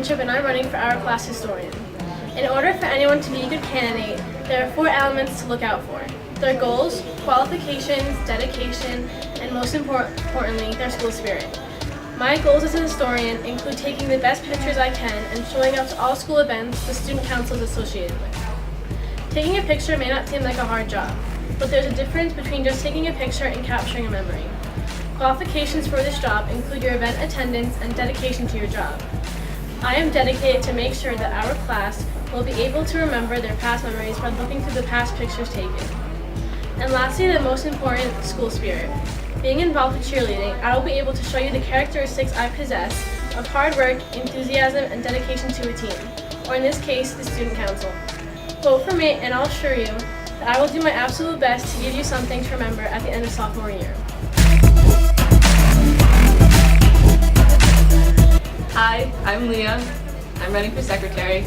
Enchup and I'm running for our class historian. In order for anyone to be a good candidate, there are 4 elements to look out for: their goals, qualifications, dedication, and most importantly, their school spirit. My goals as a historian include taking the best pictures I can and showing up to all school events the student council is associated with. Taking a picture may not seem like a hard job, but there's a difference between just taking a picture and capturing a memory. Qualifications for this job include your event attendance and dedication to your job. I am dedicated to make sure that our class will be able to remember their past memories by looking through the past pictures taken. And lastly, the most important, school spirit. Being involved with cheerleading, I will be able to show you the characteristics I possess of hard work, enthusiasm, and dedication to a team, or in this case, the student council. Vote for me and I'll assure you that I will do my absolute best to give you something to remember at the end of sophomore year. Hi, I'm Leah. I'm running for secretary.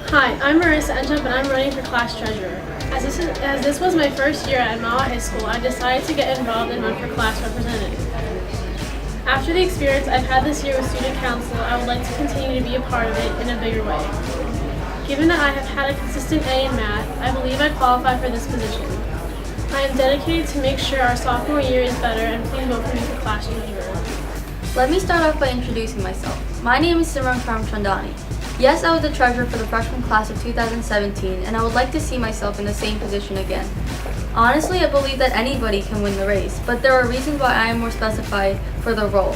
Hi, I'm Marissa Enchup and I'm running for class treasurer. As this was my first year at Mawa High School, I decided to get involved and run for class representative. After the experience I've had this year with student council, I would like to continue to be a part of it in a bigger way. Given that I have had a consistent A in math, I believe I qualify for this position. I am dedicated to make sure our sophomore year is better, and please vote for me for class treasurer. Let me start off by introducing myself. My name is Simran Karamchandani. Yes, I was the treasurer for the freshman class of 2017, and I would like to see myself in the same position again. Honestly, I believe that anybody can win the race, but there are reasons why I am more specified for the role.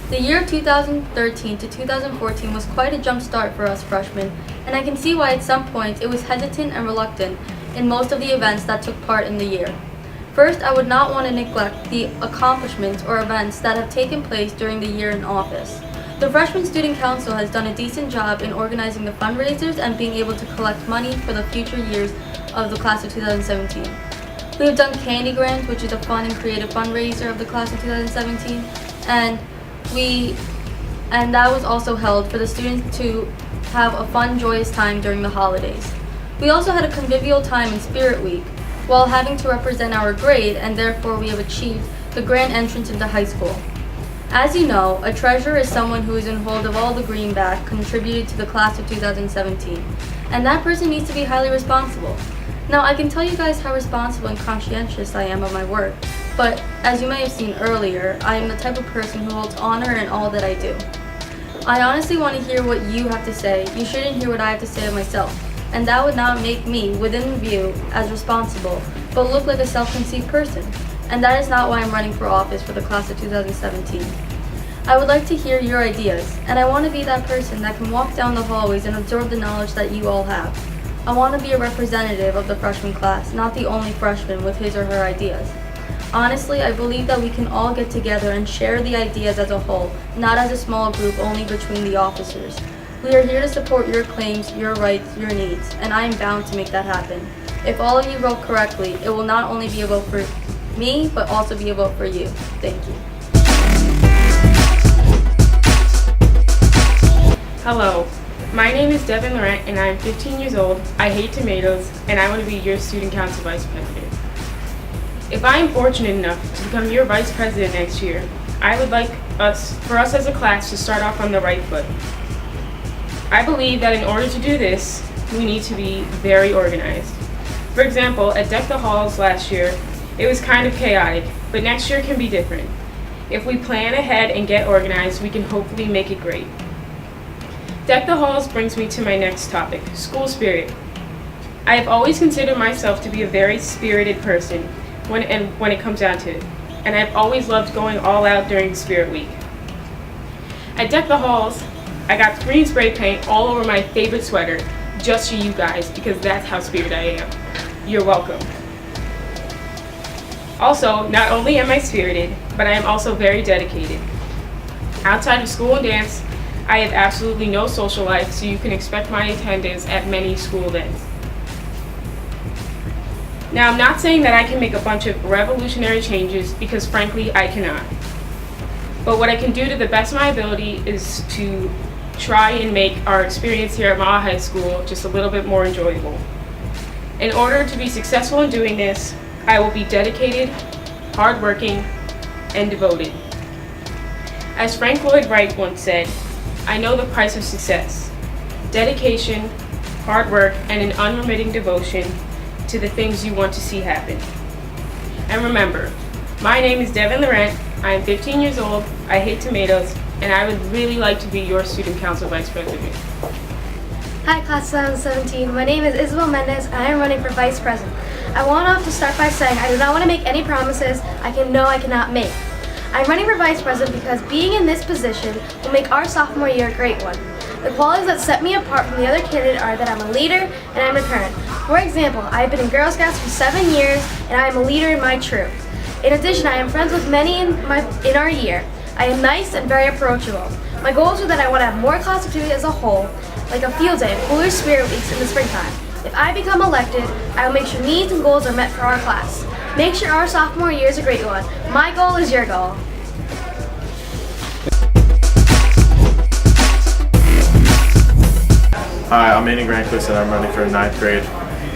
The year of 2013 to 2014 was quite a jump start for us freshmen, and I can see why at some points it was hesitant and reluctant in most of the events that took part in the year. First, I would not want to neglect the accomplishments or events that have taken place during the year in office. The Freshman Student Council has done a decent job in organizing the fundraisers and being able to collect money for the future years of the class of 2017. We have done Candy Grant, which is a fun and creative fundraiser of the class of 2017, and that was also held for the students to have a fun, joyous time during the holidays. We also had a convivial time in Spirit Week, while having to represent our grade, and therefore we have achieved the grand entrance into high school. As you know, a treasurer is someone who is in hold of all the greenback contributed to the class of 2017, and that person needs to be highly responsible. Now, I can tell you guys how responsible and conscientious I am of my work, but as you may have seen earlier, I am the type of person who holds honor in all that I do. I honestly want to hear what you have to say. You shouldn't hear what I have to say of myself, and that would not make me, within view, as responsible, but look like a self-conceived person. And that is not why I'm running for office for the class of 2017. I would like to hear your ideas, and I want to be that person that can walk down the hallways and absorb the knowledge that you all have. I want to be a representative of the freshman class, not the only freshman with his or her ideas. Honestly, I believe that we can all get together and share the ideas as a whole, not as a small group only between the officers. We are here to support your claims, your rights, your needs, and I am bound to make that happen. If all of you vote correctly, it will not only be a vote for me, but also be a vote for you. Thank you. Hello, my name is Devin Laurent and I'm 15 years old. I hate tomatoes and I want to be your student council vice president. If I am fortunate enough to become your vice president next year, I would like for us as a class to start off on the right foot. I believe that in order to do this, we need to be very organized. For example, at Deck the Halls last year, it was kind of chaotic, but next year can be different. If we plan ahead and get organized, we can hopefully make it great. Deck the Halls brings me to my next topic, school spirit. I have always considered myself to be a very spirited person when it comes down to it, and I've always loved going all out during Spirit Week. At Deck the Halls, I got green spray paint all over my favorite sweater, just for you guys, because that's how spirited I am. You're welcome. Also, not only am I spirited, but I am also very dedicated. Outside of school and dance, I have absolutely no social life, so you can expect my attendance at many school events. Now, I'm not saying that I can make a bunch of revolutionary changes, because frankly, I cannot. But what I can do to the best of my ability is to try and make our experience here at Mile High School just a little bit more enjoyable. In order to be successful in doing this, I will be dedicated, hardworking, and devoted. As Frank Lloyd Wright once said, I know the price of success: dedication, hard work, and an unremitting devotion to the things you want to see happen. And remember, my name is Devin Laurent, I am 15 years old, I hate tomatoes, and I would really like to be your student council vice president. Hi, class of 2017. My name is Isabel Mendez, and I am running for vice president. I want to start by saying I do not want to make any promises I cannot make. I'm running for vice president because being in this position will make our sophomore year a great one. The qualities that set me apart from the other candidates are that I'm a leader and I'm a parent. For example, I have been in Girl Scouts for 7 years, and I am a leader in my troop. In addition, I am friends with many in our year. I am nice and very approachable. My goals are that I want to have more class activities as a whole, like a field day and cooler spirit weeks in the springtime. If I become elected, I will make sure needs and goals are met for our class. Make sure our sophomore year is a great one. My goal is your goal. Hi, I'm Andy Granquist and I'm running for 9th grade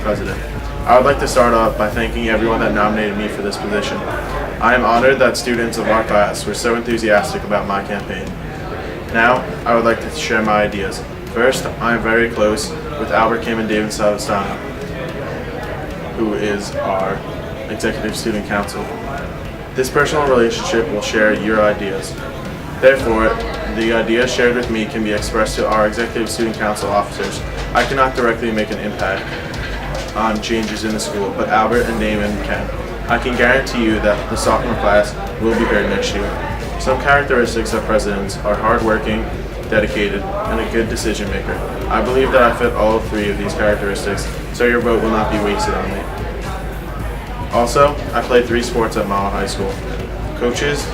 president. I would like to start off by thanking everyone that nominated me for this position. I am honored that students of our class were so enthusiastic about my campaign. Now, I would like to share my ideas. First, I am very close with Albert Kim and David Savastano, who is our Executive Student Council. This personal relationship will share your ideas. Therefore, the ideas shared with me can be expressed to our Executive Student Council officers. I cannot directly make an impact on changes in the school, but Albert and Damon can. I can guarantee you that the sophomore class will be heard next year. Some characteristics of presidents are hardworking, dedicated, and a good decision maker. I believe that I fit all 3 of these characteristics, so your vote will not be wasted on me. Also, I played 3 sports at Mile High School. Coaches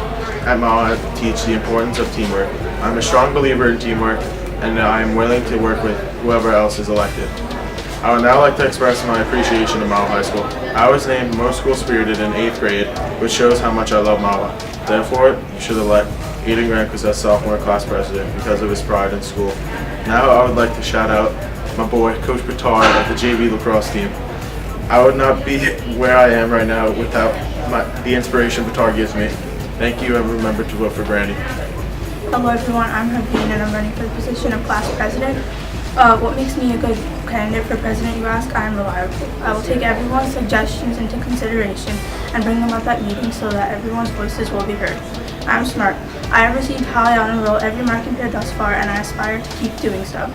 at Mile High teach the importance of teamwork. I'm a strong believer in teamwork, and I am willing to work with whoever else is elected. I would now like to express my appreciation to Mile High School. I was named most school-spirited in 8th grade, which shows how much I love Mile. Therefore, you should elect Aiden Granquist as sophomore class president because of his pride in school. Now I would like to shout out my boy, Coach Petard of the JV lacrosse team. I would not be where I am right now without the inspiration Petard gives me. Thank you, and remember to vote for Brandy. Hello everyone, I'm Haveen and I'm running for the position of class president. What makes me a good candidate for president, you ask? I am reliable. I will take everyone's suggestions into consideration and bring them up at meetings so that everyone's voices will be heard. I am smart. I have received high honor roll every marking period thus far, and I aspire to keep doing so.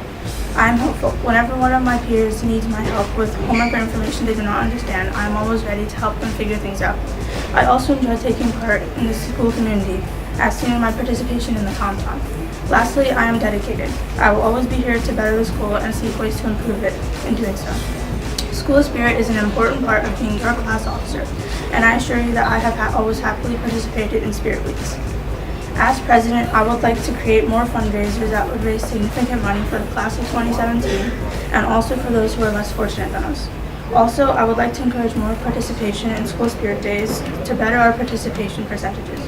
I am hopeful. Whenever one of my peers needs my help with homework or information they do not understand, I am always ready to help them figure things out. I also enjoy taking part in the school community, as seen in my participation in the Tom-Tom. Lastly, I am dedicated. I will always be here to better the school and seek ways to improve it in doing so. School spirit is an important part of being your class officer, and I assure you that I have always happily participated in Spirit Weeks. As president, I would like to create more fundraisers that would raise significant money for the class of 2017 and also for those who are less fortunate than us. Also, I would like to encourage more participation in school spirit days to better our participation percentages.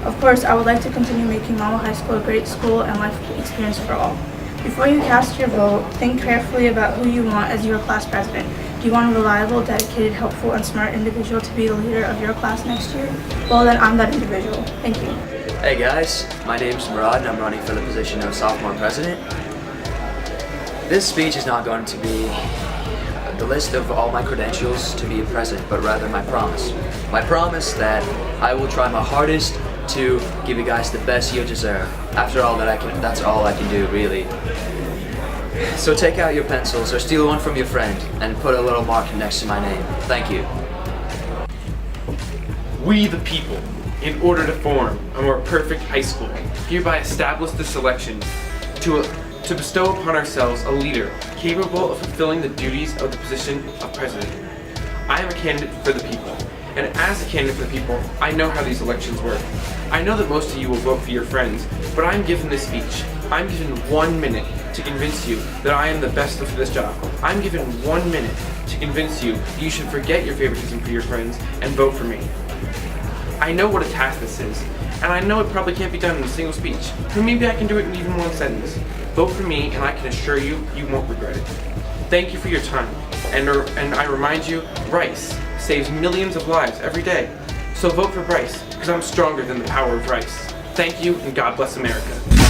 Of course, I would like to continue making Mile High School a great school and life experience for all. Before you cast your vote, think carefully about who you want as your class president. Do you want a reliable, dedicated, helpful, and smart individual to be the leader of your class next year? Well, then I'm that individual. Thank you. Hey guys, my name's Murad and I'm running for the position of sophomore president. This speech is not going to be the list of all my credentials to be a president, but rather my promise. My promise that I will try my hardest to give you guys the best you deserve. After all, that's all I can do, really. So take out your pencils or steal one from your friend and put a little mark next to my name. Thank you. We the people, in order to form a more perfect high school, hereby establish the selection to bestow upon ourselves a leader capable of fulfilling the duties of the position of president. I am a candidate for the people, and as a candidate for the people, I know how these elections work. I know that most of you will vote for your friends, but I'm given this speech. I'm given 1 minute to convince you that I am the best for this job. I'm given 1 minute to convince you that you should forget your favoritism for your friends and vote for me. I know what a task this is, And I know it probably can't be done in a single speech, but maybe I can do it in even one sentence. Vote for me, and I can assure you, you won't regret it. Thank you for your time, and I remind you, rice saves millions of lives every day. So vote for Bryce, because I'm stronger than the power of rice. Thank you, and God bless America.